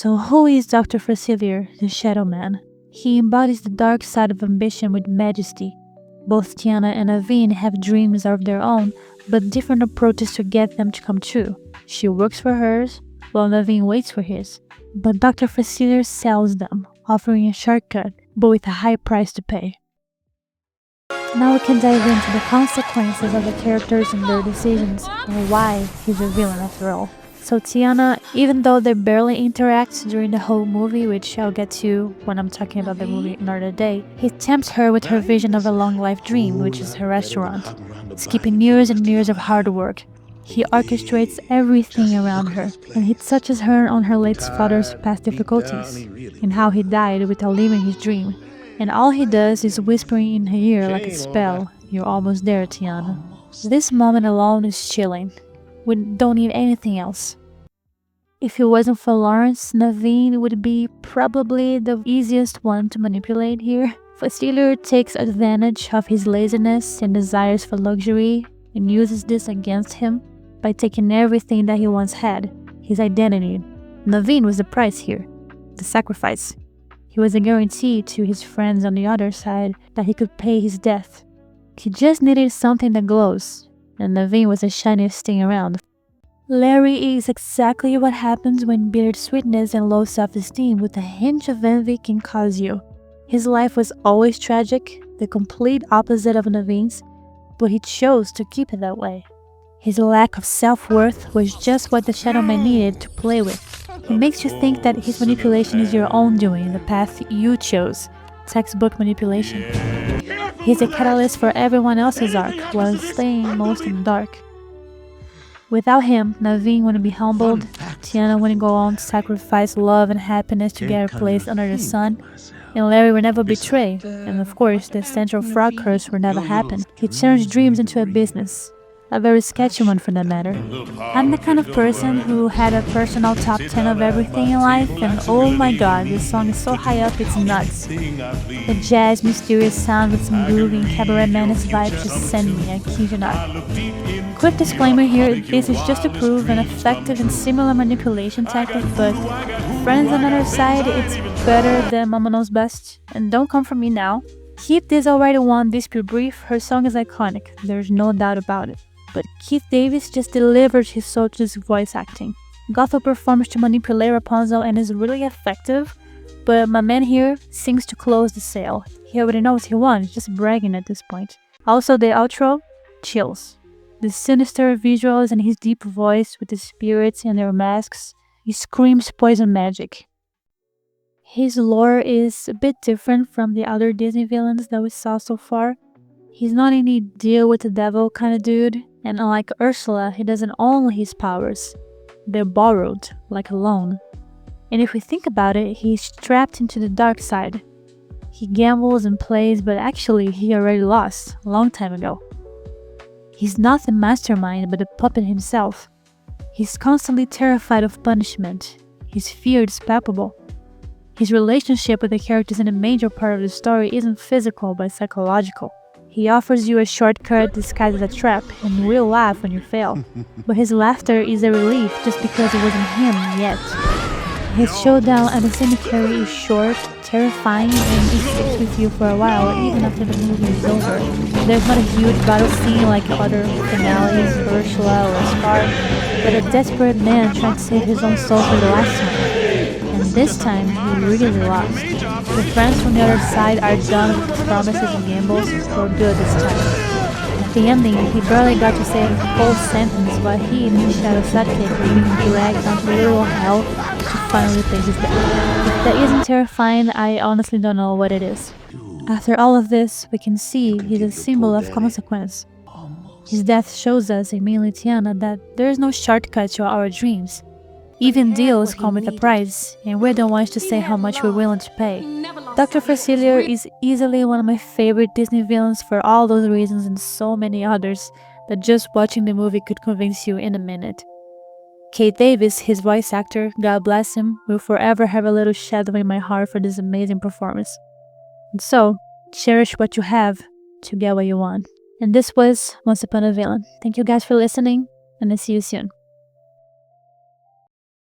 So who is Dr. Facilier, the Shadow Man? He embodies the dark side of ambition with majesty. Both Tiana and Naveen have dreams of their own, but different approaches to get them to come true. She works for hers, while Naveen waits for his. But Dr. Facilier sells them, offering a shortcut, but with a high price to pay. Now we can dive into the consequences of the characters and their decisions, and why he's a villain after all. So Tiana, even though they barely interact during the whole movie, which I'll get to when I'm talking about the movie another day, he tempts her with her vision of a long life dream, which is her restaurant, skipping years and years of hard work. He orchestrates everything around her, and he touches her on her late father's past difficulties, and how he died without living his dream. And all he does is whispering in her ear like a spell, "You're almost there, Tiana." This moment alone is chilling. We don't need anything else. If it wasn't for Lawrence, Naveen would be probably the easiest one to manipulate here. Facilier takes advantage of his laziness and desires for luxury and uses this against him by taking everything that he once had, his identity. Naveen was the price here, the sacrifice. He was a guarantee to his friends on the other side that he could pay his debt. He just needed something that glows, and Naveen was the shiniest thing around. Larry is exactly what happens when bitter sweetness and low self-esteem with a hint of envy can cause you. His life was always tragic, the complete opposite of Naveen's, but he chose to keep it that way. His lack of self-worth was just what the Shadow Man needed to play with. He makes you think that his manipulation is your own doing, the path you chose, textbook manipulation. He's a catalyst for everyone else's arc, while staying most in the dark. Without him, Naveen wouldn't be humbled, Tiana wouldn't go on to sacrifice love and happiness to get her place under the sun, and Larry would never betray, and of course, the Central Frog curse would never happen. He turns dreams into a business. A very sketchy one for that matter. I'm the kind of person who had a personal top 10 of everything in life, and oh my god, this song is so high up it's nuts. The jazz, mysterious sound with some groovy and cabaret menace vibes just send me, I kid you not. Quick disclaimer here, this is just to prove an effective and similar manipulation tactic, but friends on the other side, it's better than Mama Knows Best, and don't come for me now. Keith This already won Dispute Brief, her song is iconic, there's no doubt about it. But Keith Davis just delivers his soul to his voice acting. Gothel performs to manipulate Rapunzel and is really effective, but my man here sings to close the sale. He already knows he won, he's just bragging at this point. Also the outro, chills. The sinister visuals and his deep voice with the spirits and their masks, he screams poison magic. His lore is a bit different from the other Disney villains that we saw so far. He's not any deal with the devil kind of dude, and unlike Ursula, he doesn't own his powers. They're borrowed, like a loan. And if we think about it, he's trapped into the dark side. He gambles and plays, but actually he already lost, a long time ago. He's not the mastermind, but the puppet himself. He's constantly terrified of punishment. His fear is palpable. His relationship with the characters in a major part of the story isn't physical, but psychological. He offers you a shortcut disguised as a trap and will laugh when you fail. But his laughter is a relief just because it wasn't him yet. His showdown at the cemetery is short, terrifying, and it sticks with you for a while, even after the movie is over. There's not a huge battle scene like other finales, Ursula or Scar, but a desperate man trying to save his own soul for the last time. And this time, he really lost. The friends from the other side are done with his promises and gambles for good this time. At the ending, he barely got to say a full sentence while he and his shadow sidekick were being dragged down to literal hell to finally pay his debt. If that isn't terrifying, I honestly don't know what it is. After all of this, we can see he's a symbol of consequence. His death shows us, and mainly Tiana, that there is no shortcut to our dreams. Even deals come with a price, and we're the ones to say how much we're willing to pay. Dr. Facilier is easily one of my favorite Disney villains for all those reasons and so many others that just watching the movie could convince you in a minute. Kate Davis, his voice actor, God bless him, will forever have a little shadow in my heart for this amazing performance. And so, cherish what you have to get what you want. And this was Once Upon a Villain. Thank you guys for listening, and I'll see you soon.